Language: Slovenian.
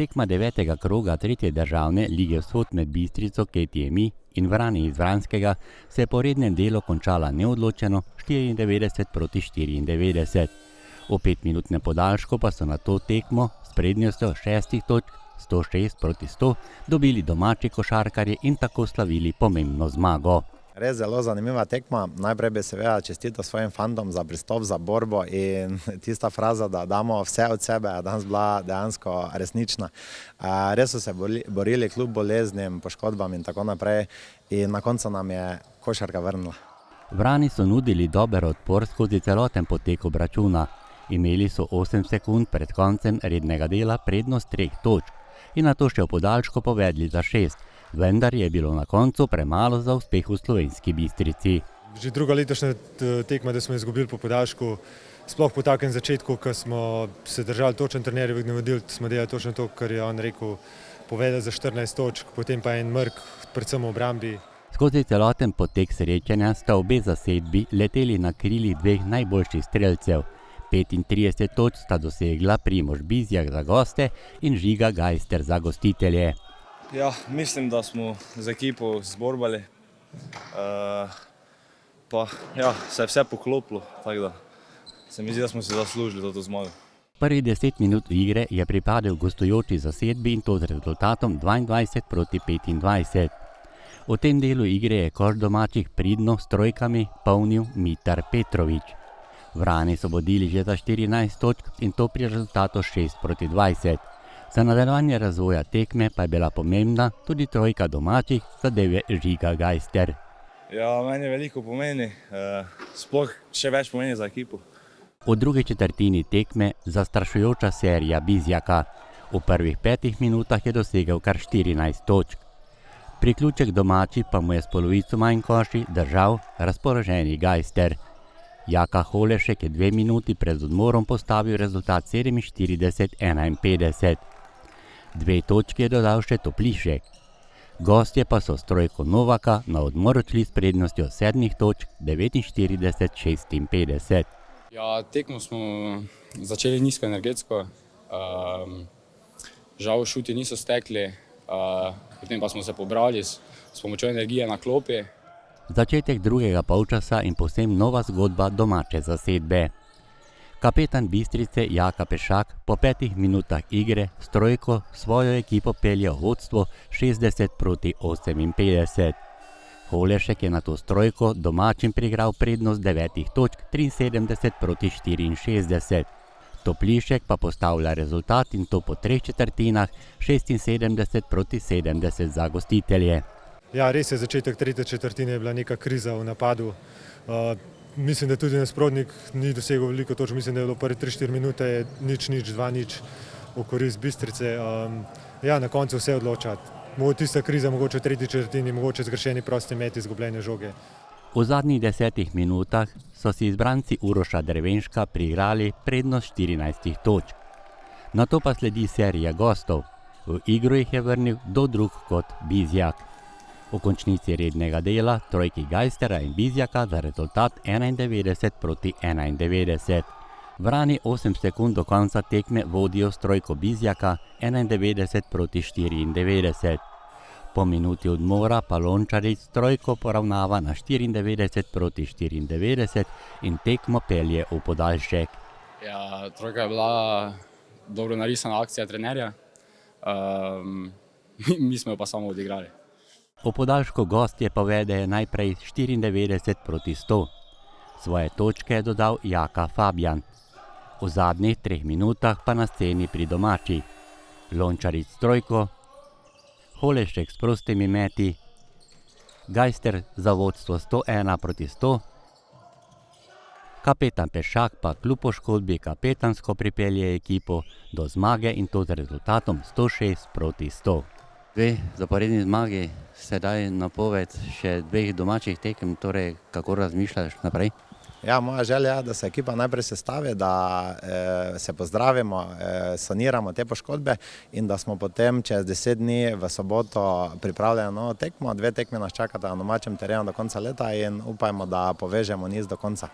Tekma 9. kroga 3. državne lige Vzhod med Bistrico, KTM in Vrani iz Vranskega se je po rednem delu končala neodločeno 94 proti 94. V 5-minutnem podaljšku pa so na to tekmo s prednostjo 6 točk 106 proti 100 dobili domači košarkarji in tako slavili pomembno zmago. Res zelo zanimiva tekma. Najprej bi seveda čestital svojim fantom za pristop, za borbo in tista fraza, da damo vse od sebe, je danes bila dejansko resnična. Res so se borili kljub boleznim, poškodbam in tako naprej in na koncu nam je košarka vrnila. Vrani so nudili dober odpor skozi celoten potek obračuna. Imeli so 8 sekund pred koncem rednega dela prednost 3 točk in nato še v podaljšku povedli za 6. Vendar je bilo na koncu premalo za uspeh v Slovenski Bistrici. Že druga letošnja tekma, da smo izgubili po podaljšku, sploh po takem začetku, ko smo se držali točen trenerjevih navodil, smo delali točno to, kar je on rekel, povedal za 14 točk, potem pa en mrk, predvsem v obrambi. Skozi celoten potek srečanja sta obe zasedbi leteli na krilih dveh najboljših strelcev. 35 točk sta dosegla Primož Bizjak za goste in Žiga Gajster za gostitelje. Ja, mislim, da smo z ekipo zborbali, pa ja, se je vse poklopilo, tako da se mi zdi, da smo si zaslužili to zmago. Prvih 10 minut igre je pripadel gostujoči zasedbi in to z rezultatom 22 proti 25. V tem delu igre je koš domačih pridno s trojkami polnil Mitar Petrovič. Vrani so vodili že za 14 točk in to pri rezultatu 6 proti 20. Za nadaljevanje razvoja tekme pa je bila pomembna tudi trojka domačih, zadel je Žiga Gajster. Ja, meni veliko pomeni, sploh še več pomeni za ekipo. V drugi četrtini tekme zastrašujoča serija Bizjaka. V prvih 5 minutah je dosegel kar 14 točk. Priključek domači pa mu je s polovico manj koši držal razpoloženi Gajster. Jaka Holešek je 2 minuti pred odmorom postavil rezultat 47-51. 2 točke je dodal še Toplišek. Gostje pa so s trojko Novaka na odmor odšli s prednostjo 7 točk 49-56. Ja, tekmo smo začeli nizko energetsko, žal šuti niso stekli, potem pa smo se pobrali s pomočjo energije na klopi. Začetek drugega polčasa in povsem nova zgodba domače zasedbe. Kapetan Bistrice Jaka Pešak po 5 minutah igre s trojko svojo ekipo pelje v vodstvo 60 proti 58. Holešek je nato s trojko domačim prigral prednost 9 točk 73 proti 64. Toplišek pa postavlja rezultat in to po 3 četrtinah 76 proti 70 za gostitelje. Ja, res je, začetek tretje četrtine je bila neka kriza v napadu. Mislim, da tudi nasprotnik ni dosegel veliko točk, mislim, da je bilo prve 3-4 minute 0-0, 2-0 v korist Bistrice. Ja, na koncu vse odloča. Tista kriza mogoče v tretji četrtini, mogoče zgrešeni prosti met, izgubljene žoge. V zadnjih 10 minutah so si izbranci Uroša Drevenška priigrali prednost 14 točk. Nato pa sledi serija gostov. V igro jih je vrnil do drug kot Bizjak. V končnici rednega dela trojki Gajstera in Bizjaka za rezultat 91 proti 91. Vrani 8 sekund do konca tekme vodijo s trojko Bizjaka 91 proti 94. Po minuti odmora pa Lončarič s trojko poravnava na 94 proti 94 in tekmo pelje v podaljšek. Ja, trojka je bila dobro narisana akcija trenerja, mi smo jo pa samo odigrali. V podaljšku gostje povedejo najprej 94 proti 100. Svoje točke je dodal Jaka Fabjan. V zadnjih 3 minutah pa na sceni pri domačih. Lončarič s trojko, Holešek s prostimi meti, Gajster za vodstvo 101 proti 100, kapetan Pešak pa kljub poškodbi kapetansko pripelje ekipo do zmage in to z rezultatom 106 proti 100. 2 zaporedni zmagi, sedaj napoved še 2 domačih tekem, torej kako razmišljaš naprej? Ja, moja želja je, da se ekipa najprej sestavi, da se pozdravimo, saniramo te poškodbe in da smo potem čez 10 dni v soboto pripravljeni novo tekmo. 2 tekme nas čakata na domačem terenu do konca leta in upajmo, da povežemo niz do konca.